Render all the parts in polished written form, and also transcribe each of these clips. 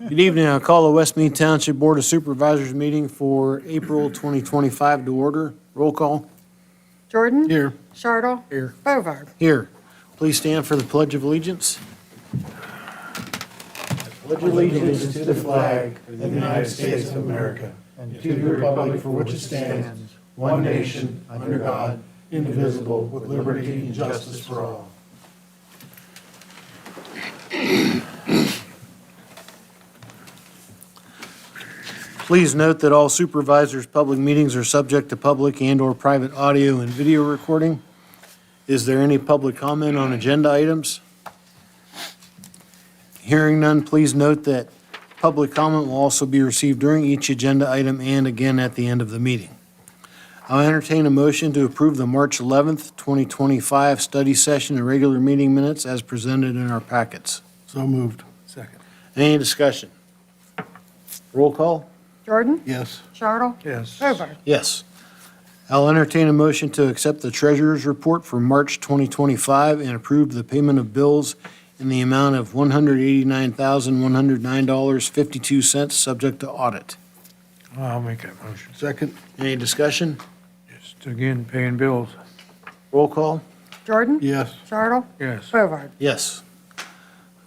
Good evening. I'll call the West Mead Township Board of Supervisors meeting for April 2025 to order. Roll call. Jordan? Here. Chartle? Here. Bovard? Here. Please stand for the Pledge of Allegiance. Pledge allegiance to the flag of the United States of America and to the republic for which it stands, one nation, under God, indivisible, with liberty and justice for all. Please note that all supervisors' public meetings are subject to public and/or private audio and video recording. Is there any public comment on agenda items? Hearing none, please note that public comment will also be received during each agenda item and again at the end of the meeting. I'll entertain a motion to approve the March 11th, 2025 study session and regular meeting minutes as presented in our packets. So moved. Second. Any discussion? Roll call? Jordan? Yes. Chartle? Yes. Bovard? Yes. I'll entertain a motion to accept the treasurer's report for March 2025 and approve the payment of bills in the amount of $189,109.52, subject to audit. I'll make that motion. Second. Any discussion? Just again, paying bills. Roll call? Jordan? Yes. Chartle? Yes. Bovard? Yes.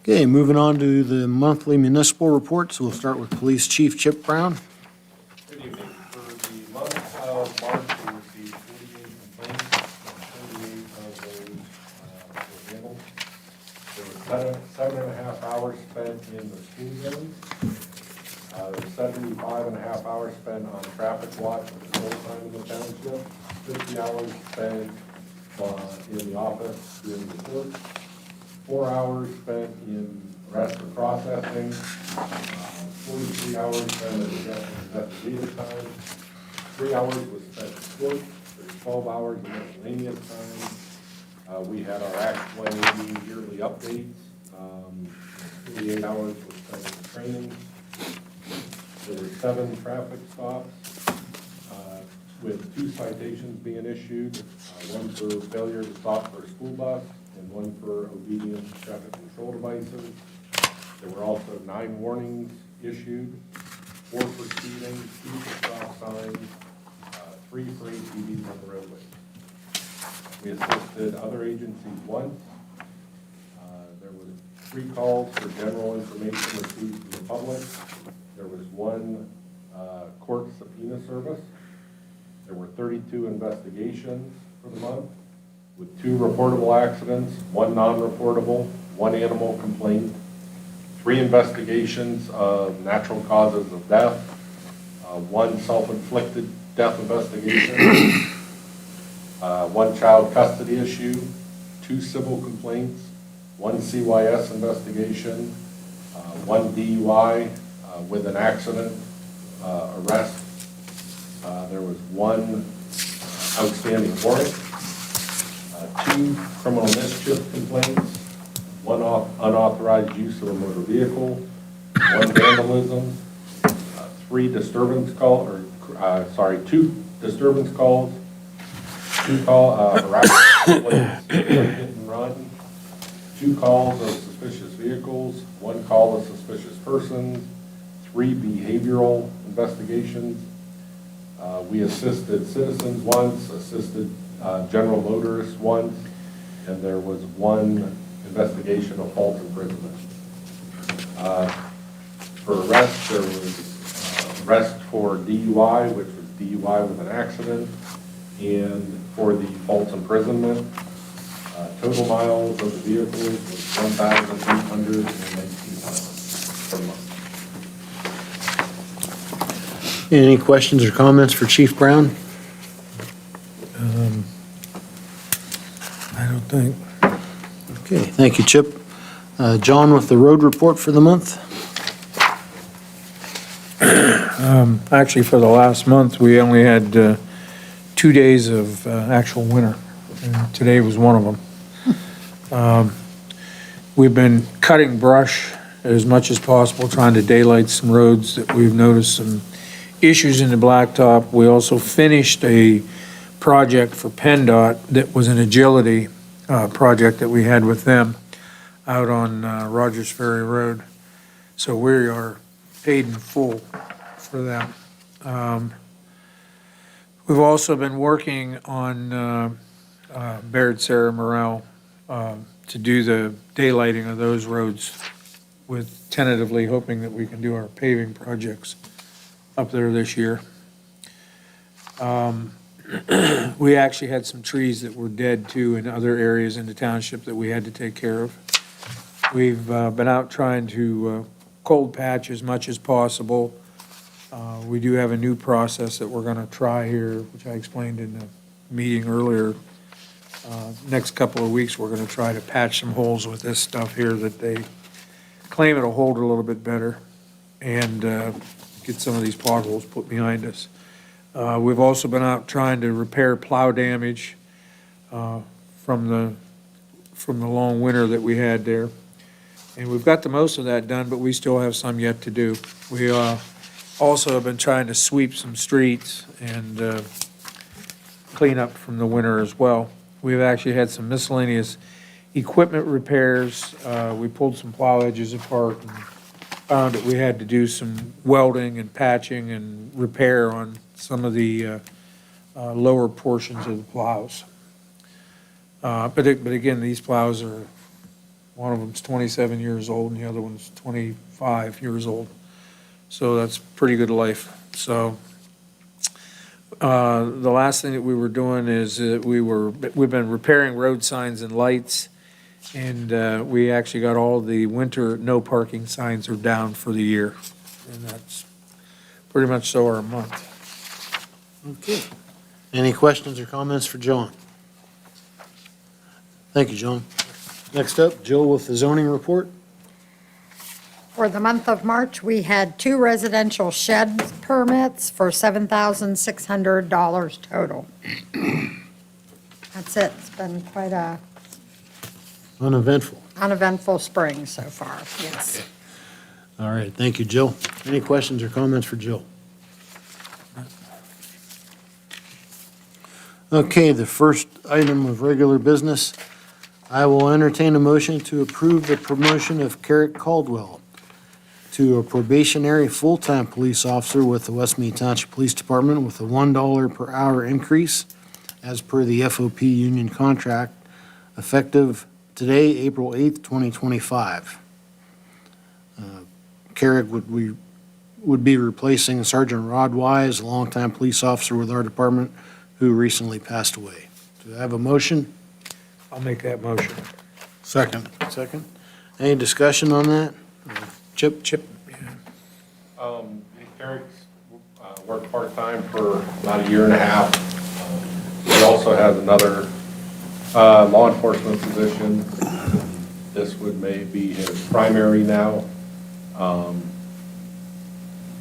Okay, moving on to the monthly municipal reports. We'll start with Police Chief Chip Brown. Good evening. For the month of March, we received 48 complaints, and 38 of those were handled. There were 7.5 hours spent in the school zones. There were 75.5 hours spent on traffic watch for the whole time in the township. 50 hours spent in the office doing reports. 4 hours spent in arrest or processing. 43 hours spent in investigative time. 3 hours was spent in court. There's 12 hours of miscellaneous time. We had our Act 180 yearly updates. 48 hours was spent in training. There were 7 traffic stops with 2 citations being issued, one for failure to stop for a school bus and one for obedience to traffic control devices. There were also 9 warnings issued, 4 for speeding, 2 for stop signs, 3 for ATVs on the roadway. We assisted other agencies once. There were 3 calls for general information received from the public. There was 1 court subpoena service. There were 32 investigations for the month, with 2 reportable accidents, 1 non-reportable, 1 animal complaint, 3 investigations of natural causes of death, 1 self-inflicted death investigation, 1 child custody issue, 2 civil complaints, 1 CYS investigation, 1 DUI with an accident arrest. There was 1 outstanding warrant, 2 criminal mischief complaints, 1 unauthorized use of a motor vehicle, 1 vandalism, 2 disturbance calls, 2 harassment, hit and run, 2 calls of suspicious vehicles, 1 call of suspicious persons, 3 behavioral investigations. We assisted citizens once, assisted general motorists once, and there was 1 investigation of false imprisonment. For arrest, there was arrest for DUI, which was DUI with an accident, and for the false imprisonment, total miles of the vehicles was 1,819 miles per month. Any questions or comments for Chief Brown? I don't think. Okay, thank you, Chip. John with the road report for the month. Actually, for the last month, we only had 2 days of actual winter, and today was one of them. We've been cutting brush as much as possible, trying to daylight some roads that we've noticed some issues in the blacktop. We also finished a project for PennDOT that was an agility project that we had with them out on Rogers Ferry Road. So we are paid in full for that. We've also been working on Baird, Sarah, Morel to do the daylighting of those roads, with tentatively hoping that we can do our paving projects up there this year. We actually had some trees that were dead too in other areas in the township that we had to take care of. We've been out trying to cold patch as much as possible. We do have a new process that we're gonna try here, which I explained in the meeting earlier. Next couple of weeks, we're gonna try to patch some holes with this stuff here that they claim it'll hold a little bit better, and get some of these potholes put behind us. We've also been out trying to repair plow damage from the long winter that we had there. And we've got the most of that done, but we still have some yet to do. We also have been trying to sweep some streets and clean up from the winter as well. We've actually had some miscellaneous equipment repairs. We pulled some plow edges apart and found that we had to do some welding and patching and repair on some of the lower portions of the plows. But again, these plows are, one of them's 27 years old and the other one's 25 years old. So that's pretty good life. So the last thing that we were doing is we've been repairing road signs and lights, and we actually got all the winter no parking signs are down for the year. And that's pretty much so our month. Okay. Any questions or comments for John? Thank you, John. Next up, Jill with the zoning report. For the month of March, we had 2 residential shed permits for $7,600 total. That's it. It's been quite a Uneventful. uneventful spring so far, yes. All right, thank you, Jill. Any questions or comments for Jill? Okay, the first item of regular business, I will entertain a motion to approve the promotion of Carrick Caldwell to a probationary full-time police officer with the West Mead Township Police Department with a $1 per hour increase as per the FOP union contract, effective today, April 8th, 2025. Carrick would be replacing Sergeant Rod Wise, a longtime police officer with our department who recently passed away. Do I have a motion? I'll make that motion. Second. Second. Any discussion on that? Chip? Yeah. Eric's worked part-time for about a year and a half. He also has another law enforcement position. This would may be his primary now.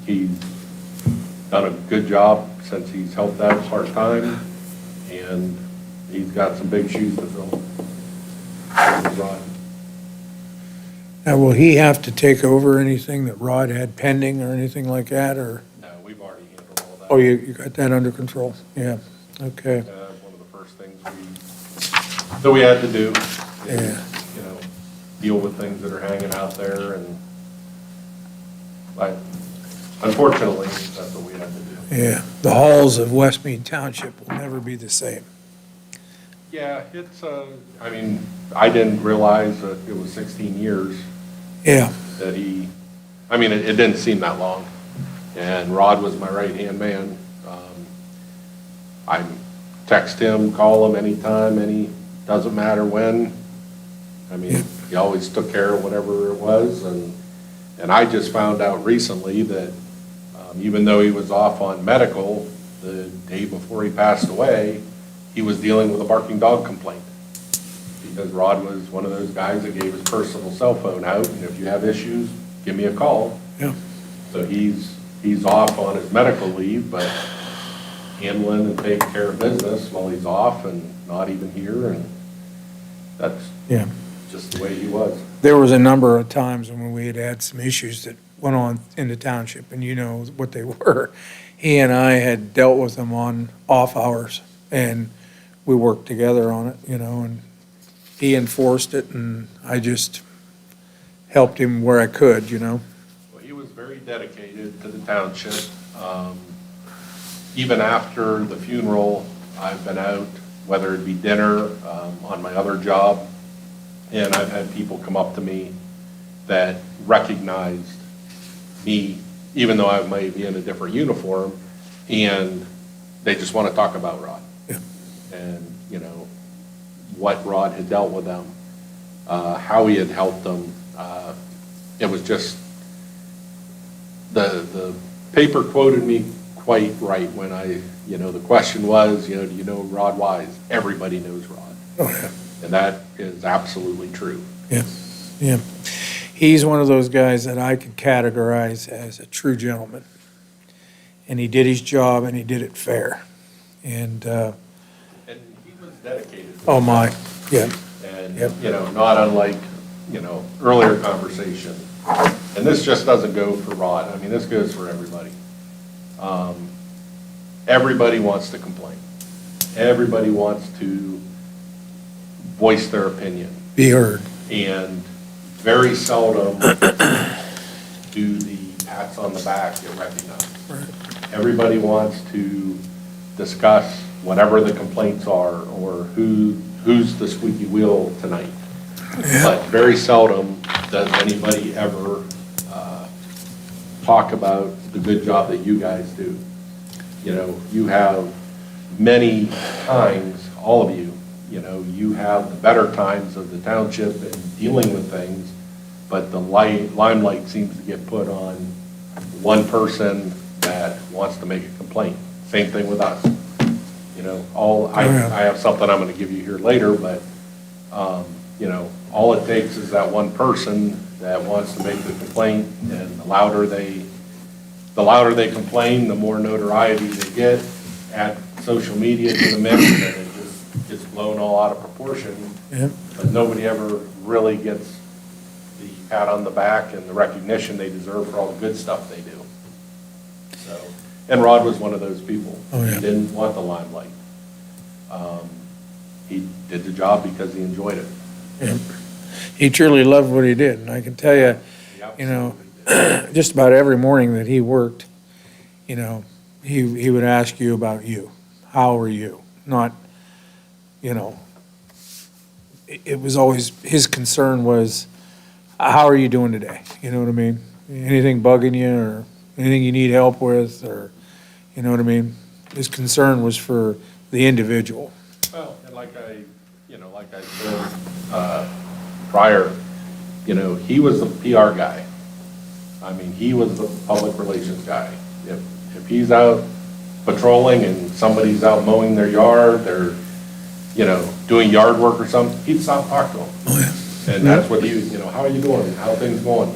He's done a good job since he's helped out part-time, and he's got some big shoes to fill. Now, will he have to take over anything that Rod had pending or anything like that, or? No, we've already handled all that. Oh, you got that under control? Yeah, okay. One of the first things that we had to do Yeah. is, deal with things that are hanging out there, and but unfortunately, that's what we had to do. Yeah, the halls of West Mead Township will never be the same. Yeah, it's, I didn't realize that it was 16 years Yeah, that it didn't seem that long. And Rod was my right-hand man. I text him, call him anytime, doesn't matter when. He always took care of whatever it was. And I just found out recently that even though he was off on medical the day before he passed away, he was dealing with a barking dog complaint. Because Rod was one of those guys that gave his personal cell phone out, and if you have issues, give me a call. yeah, So he's off on his medical leave, but handling and taking care of business while he's off and not even here, and that's yeah. just the way he was. There was a number of times when we had some issues that went on in the township, and you know what they were. He and I had dealt with them on off hours, and we worked together on it, and he enforced it, and I just helped him where I could, very dedicated to the township. Even after the funeral, I've been out, whether it be dinner, on my other job, and I've had people come up to me that recognized me, even though I might be in a different uniform, and they just want to talk about Rod. Yeah. And, you know, what Rod had dealt with them, how he had helped them. It was just, the paper quoted me quite right when the question was, do you know Rod Wise? Everybody knows Rod. Oh, yeah. And that is absolutely true. Yeah, yeah. He's one of those guys that I could categorize as a true gentleman. And he did his job and he did it fair. And, And he was dedicated. to oh it. my, yeah, And, Yep. not unlike, earlier conversation. And this just doesn't go for Rod. I mean, this goes for everybody. Everybody wants to complain. Everybody wants to voice their opinion. be heard. And very seldom do the pats on the back get recognized. Everybody wants to discuss whatever the complaints are or who's the squeaky wheel tonight. But very seldom does anybody ever talk about the good job that you guys do. You have many times, all of you, you have the better times of the township and dealing with things, but the limelight seems to get put on one person that wants to make a complaint. Same thing with us. I have something I'm gonna give you here later, but, all it takes is that one person that wants to make the complaint, and the louder they complain, the more notoriety they get. Add social media to the mix, and it just gets blown all out of proportion. Yeah. But nobody ever really gets the pat on the back and the recognition they deserve for all the good stuff they do. So, and Rod was one of those people. Oh, yeah. He didn't want the limelight. He did the job because he enjoyed it. Yeah. He truly loved what he did, and I can tell you, He absolutely did. just about every morning that he worked, he would ask you about you. How are you? Not, it was always, his concern was, how are you doing today? You know what I mean? Anything bugging you or anything you need help with or, you know what I mean? His concern was for the individual. Well, and like I said prior, he was the PR guy. I mean, he was the public relations guy. If he's out patrolling and somebody's out mowing their yard, they're, doing yard work or something, he'd stop and talk to them. Oh, yeah. And that's what he, how are you doing? How are things going?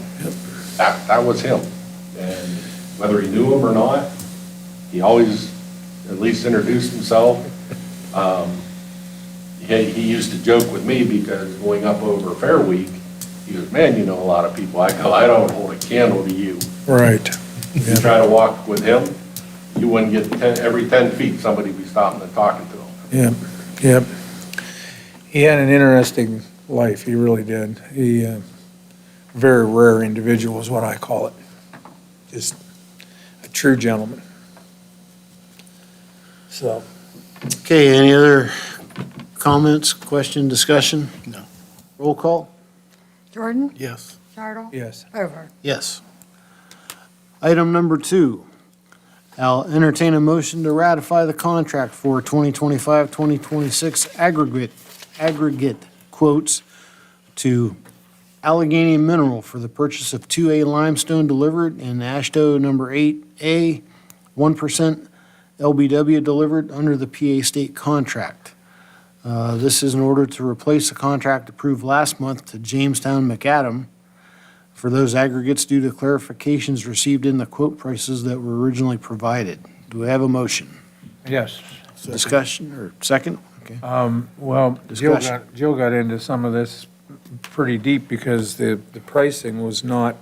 That was him. And whether he knew him or not, he always at least introduced himself. He used to joke with me because going up over Fair Week, he goes, man, you know a lot of people. I go, I don't hold a candle to you. Right. If you try to walk with him, you wouldn't get every 10 feet, somebody be stopping and talking to him. Yeah, yeah. He had an interesting life, he really did. He, very rare individual is what I call it. Just a true gentleman. So, Okay, any other comments, question, discussion? No. Roll call? Jordan? Yes. Charles? yes. Over. Yes. Item number 2, I'll entertain a motion to ratify the contract for 2025-2026 aggregate quotes to Allegheny Mineral for the purchase of 2A limestone delivered in ASHTO number 8A, 1% LBW delivered under the PA state contract. This is in order to replace the contract approved last month to Jamestown McAdam for those aggregates due to clarifications received in the quote prices that were originally provided. Do we have a motion? Yes. Discussion, or second? Okay. Well, Discussion. Jill got into some of this pretty deep because the pricing was not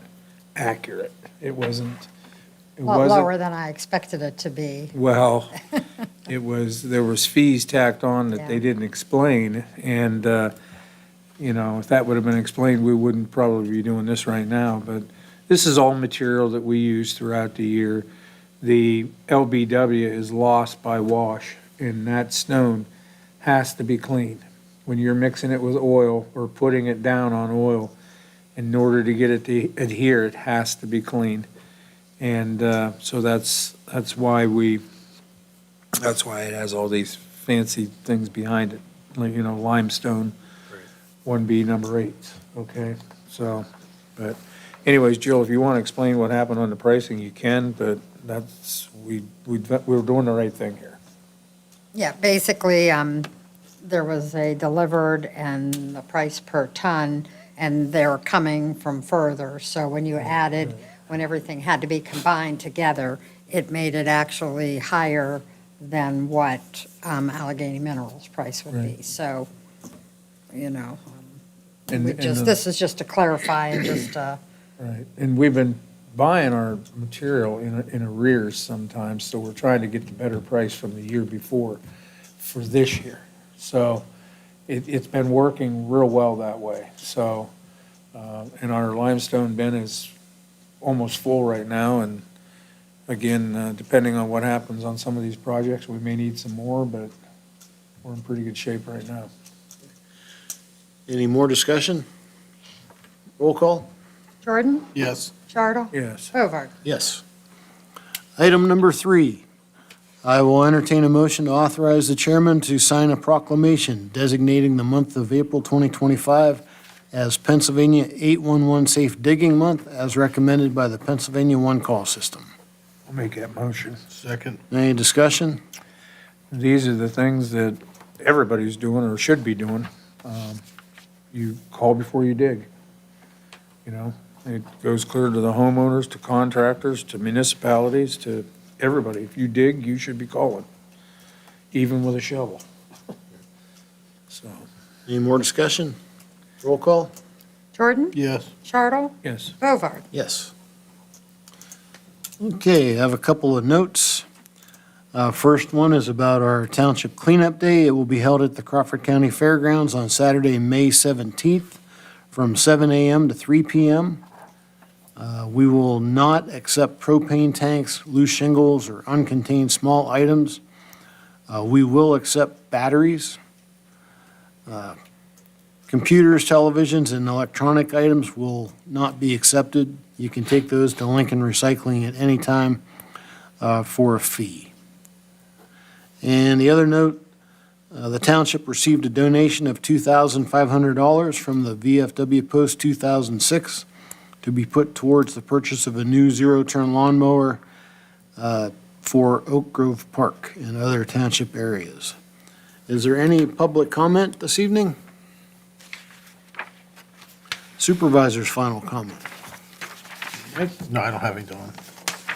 accurate. It wasn't. A lot lower than I expected it to be. Well, there was fees tacked on that they Yeah. didn't explain, and, if that would have been explained, we wouldn't probably be doing this right now, but this is all material that we use throughout the year. The LBW is lost by wash, and that stone has to be cleaned. When you're mixing it with oil or putting it down on oil, in order to get it to adhere, it has to be cleaned. And so that's why it has all these fancy things behind it, like, limestone, 1B number 8, okay? So, but anyways, Jill, if you want to explain what happened on the pricing, you can, but we're doing the right thing here. Yeah, basically, there was a delivered and the price per ton, and they're coming from further. So when you added, when everything had to be combined together, it made it actually higher than what Allegheny Minerals' price would be. Right. So, And- this is just to clarify and just, Right, and we've been buying our material in arrears sometimes, so we're trying to get the better price from the year before for this year. So it's been working real well that way. So, and our limestone bin is almost full right now, and again, depending on what happens on some of these projects, we may need some more, but we're in pretty good shape right now. Any more discussion? Roll call? Jordan? Yes. Chartle? Yes. Bovard? Yes. Item number 3, I will entertain a motion to authorize the chairman to sign a proclamation designating the month of April 2025 as Pennsylvania 811 Safe Digging Month as recommended by the Pennsylvania One Call System. I'll make that motion. Second. Any discussion? These are the things that everybody's doing or should be doing. You call before you dig. It goes clear to the homeowners, to contractors, to municipalities, to everybody. If you dig, you should be calling, even with a shovel. So, Any more discussion? Roll call? Jordan? Yes. Chartle? yes. Bovard? Yes. Okay, I have a couple of notes. First one is about our Township Cleanup Day. It will be held at the Crawford County Fairgrounds on Saturday, May 17th, from 7 a.m. to 3 p.m. We will not accept propane tanks, loose shingles, or uncontained small items. We will accept batteries. Computers, televisions, and electronic items will not be accepted. You can take those to Lincoln Recycling at any time for a fee. And the other note, the township received a donation of $2,500 from the VFW Post 2006 to be put towards the purchase of a new zero-turn lawnmower for Oak Grove Park and other township areas. Is there any public comment this evening? Supervisor's final comment. No, I don't have any, Don.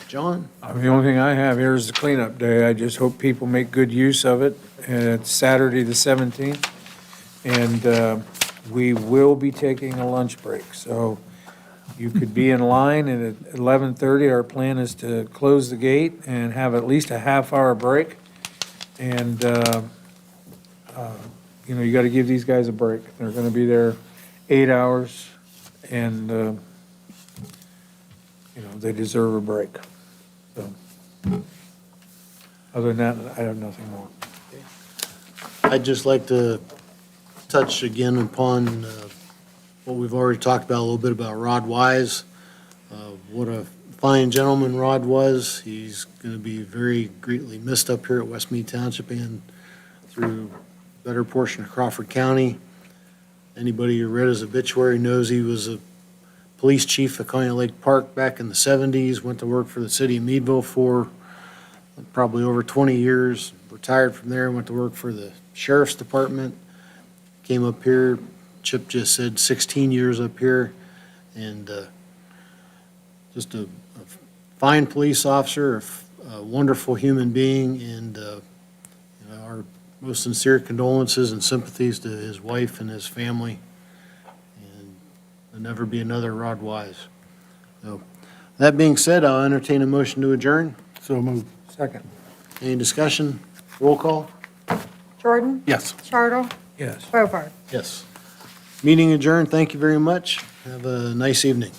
John? The only thing I have here is the cleanup day. I just hope people make good use of it. It's Saturday, the 17th, and we will be taking a lunch break. So you could be in line, and at 11:30, our plan is to close the gate and have at least a half-hour break. And, you got to give these guys a break. They're going to be there 8 hours, and, they deserve a break. So, other than that, I have nothing more. I'd just like to touch again upon what we've already talked about, a little bit about Rod Wise. What a fine gentleman Rod was. He's going to be very greatly missed up here at West Mead Township and through a better portion of Crawford County. Anybody who read his obituary knows he was a police chief at Colonial Lake Park back in the 70s, went to work for the city of Meadville for probably over 20 years, retired from there, went to work for the sheriff's department, came up here, Chip just said 16 years up here, and just a fine police officer, a wonderful human being, and our most sincere condolences and sympathies to his wife and his family. There'll never be another Rod Wise. So, that being said, I'll entertain a motion to adjourn. So moved. Second. Any discussion? Roll call? Jordan? Yes. Chartle? Yes. Bovard? Yes. Meeting adjourned. Thank you very much. Have a nice evening.